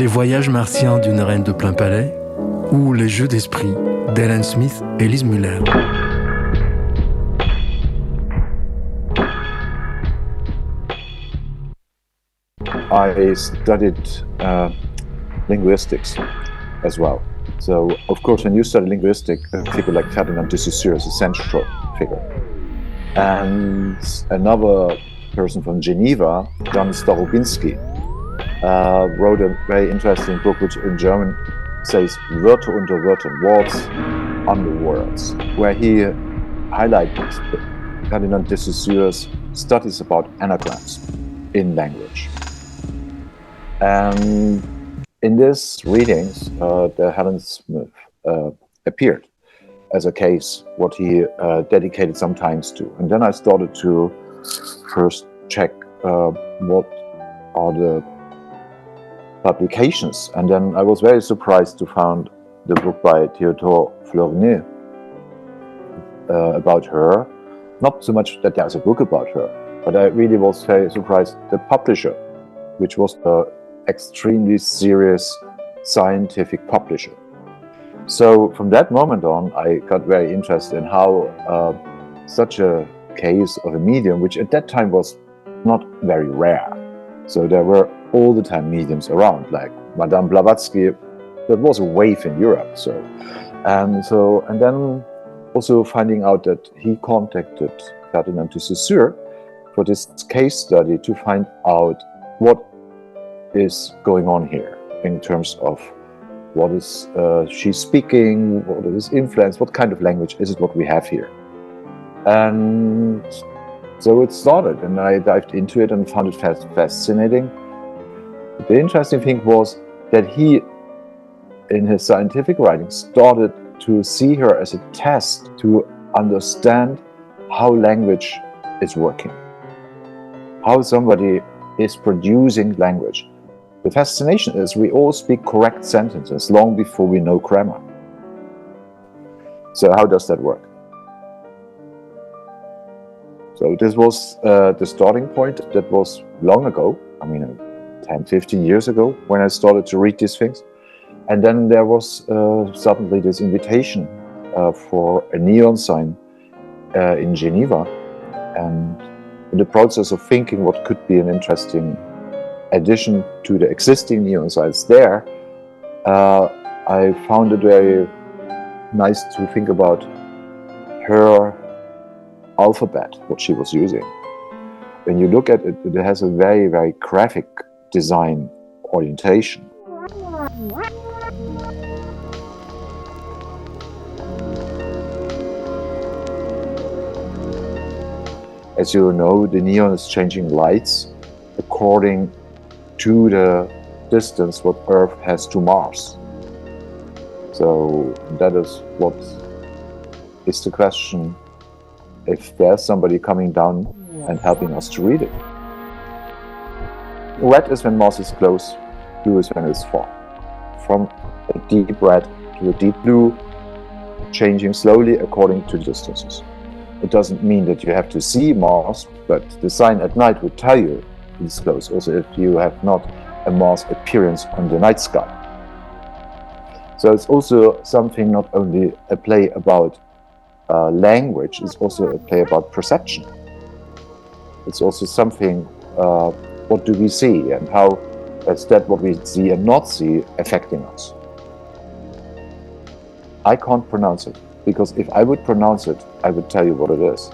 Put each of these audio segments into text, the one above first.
Les voyages martiens d'une reine de plein palais ou les jeux d'esprit d'Ellen Smith et Liz Muller. I studied linguistics as well. So, of course, when you study linguistics, a figure like Ferdinand de Saussure is a central figure. And another person from Geneva, Jan Starobinski, wrote a very interesting book, which in German says Wörter unter Wörtern, words under words, where he highlighted Ferdinand de Saussure's studies about anagrams in language. And in these readings, the Helen Smith appeared as a case, what he dedicated some times to. And then I started to first check what are the publications. And then I was very surprised to find the book by Théodore Fleurnet about her. Not so much that there's a book about her, but I really was very surprised the publisher, which was the extremely serious scientific publisher. So from that moment on, I got very interested in how such a case of a medium, which at that time was not very rare. So there were all the time mediums around, like Madame Blavatsky. That was a wave in Europe. And then also finding out that he contacted Ferdinand de Saussure for this case study to find out what is going on here in terms of what is she speaking, what is influence, what kind of language is it what we have here. And so it started, and I dived into it and found it fascinating. The interesting thing was that he, in his scientific writing, started to see her as a test to understand how language is working, how somebody is producing language. The fascination is we all speak correct sentences long before we know grammar. So how does that work? So this was the starting point. That was long ago, 10, 15 years ago, when I started to read these things. And then there was suddenly this invitation for a neon sign in Geneva. And in the process of thinking what could be an interesting addition to the existing neon signs there, I found it very nice to think about her alphabet, what she was using. When you look at it, it has a very, very graphic design orientation. As you know, the neon is changing lights according to the distance what Earth has to Mars. So that is what is the question, if there's somebody coming down and helping us to read it. Red is when Mars is close, blue is when it's far. From a deep red to a deep blue, changing slowly according to distances. It doesn't mean that you have to see Mars, but the sign at night would tell you it's close, also if you have not a Mars appearance on the night sky. So it's also something, not only a play about language, it's also a play about perception. It's also something, what do we see and how is that what we see and not see affecting us. I can't pronounce it, because if I would pronounce it, I would tell you what it is.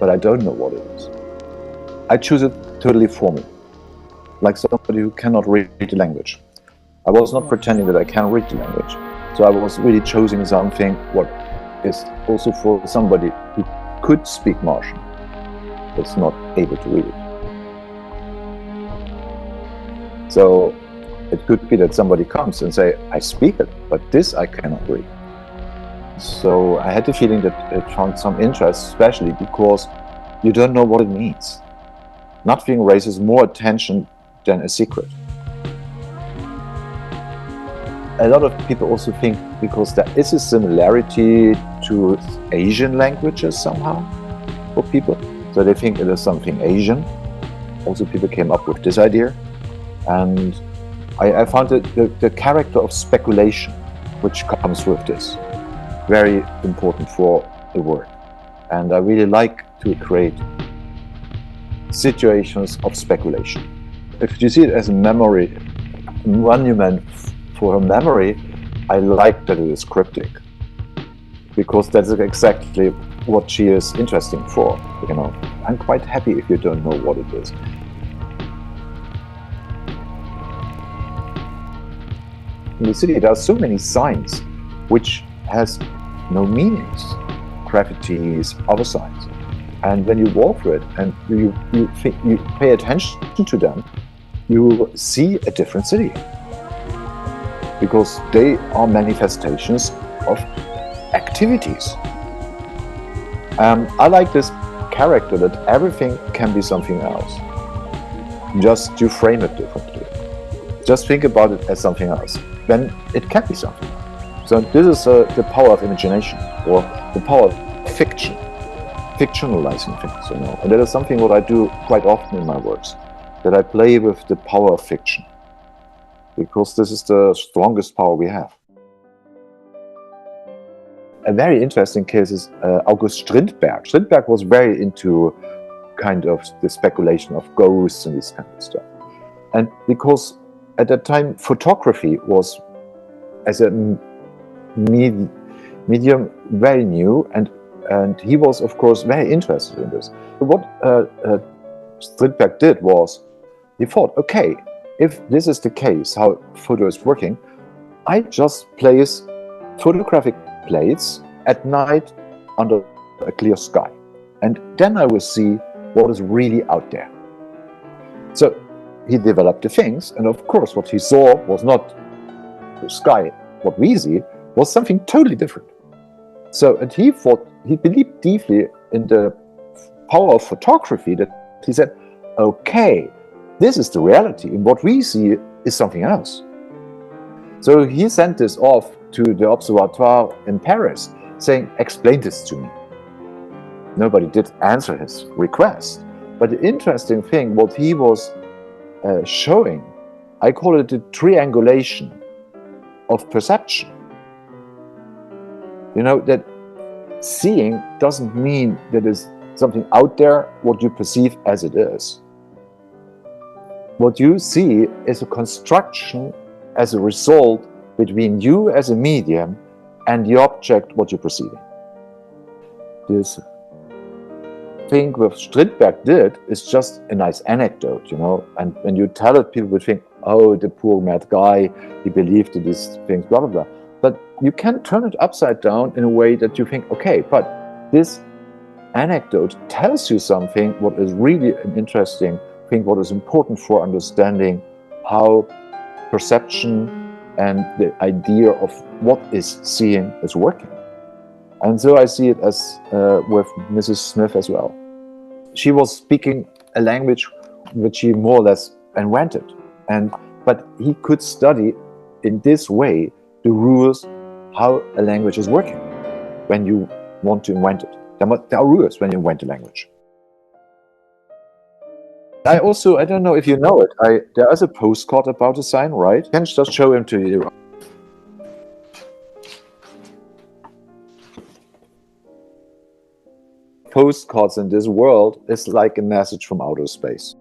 But I don't know what it is. I choose it totally for me, like somebody who cannot read the language. I was not pretending that I can read the language. So I was really choosing something what is also for somebody who could speak Martian, that's not able to read it. So it could be that somebody comes and say, I speak it, but this I cannot read. So I had the feeling that it found some interest, especially because you don't know what it means. Nothing raises more attention than a secret. A lot of people also think, because there is a similarity to Asian languages somehow for people, so they think it is something Asian. Also people came up with this idea. And I found the character of speculation which comes with this very important for the work. And I really like to create situations of speculation. If you see it as a memory, monument for her memory, I like that it is cryptic, because that's exactly what she is interesting for. You know, I'm quite happy if you don't know what it is. In the city, there are so many signs which has no meanings, graffitis, other signs. And when you walk through it and you pay attention to them, you see a different city, because they are manifestations of activities. I like this character that everything can be something else. Just you frame it differently. Just think about it as something else. Then it can be something. So this is the power of imagination, or the power of fiction, fictionalizing things, you know. And that is something what I do quite often in my works, that I play with the power of fiction, because this is the strongest power we have. A very interesting case is August Strindberg. Strindberg was very into kind of the speculation of ghosts and this kind of stuff. And because at that time photography was, as a medium, very new, and he was of course very interested in this. What Strindberg did was, he thought, okay, if this is the case, how photo is working, I just place photographic plates at night under a clear sky, and then I will see what is really out there. So he developed the things, and of course what he saw was not the sky, what we see was something totally different. So, and he thought, he believed deeply in the power of photography, that he said, okay, this is the reality, and what we see is something else. So he sent this off to the Observatoire in Paris, saying, explain this to me. Nobody did answer his request. But the interesting thing, what he was showing, I call it the triangulation of perception. You know, that seeing doesn't mean that there's something out there, what you perceive as it is. What you see is a construction as a result between you as a medium and the object, what you're perceiving. This thing what Strindberg did is just a nice anecdote, you know, and when you tell it, people would think, oh, the poor mad guy, he believed in these things, blah, blah, blah. But you can turn it upside down in a way that you think, okay, but this anecdote tells you something what is really an interesting thing, what is important for understanding how perception and the idea of what is seeing is working. And so I see it as with Mrs. Smith as well. She was speaking a language which she more or less invented, but he could study in this way the rules how a language is working when you want to invent it. There are rules when you invent a language. I don't know if you know it, there is a postcard about a sign, right? I can just show him to you. Postcards in this world is like a message from outer space.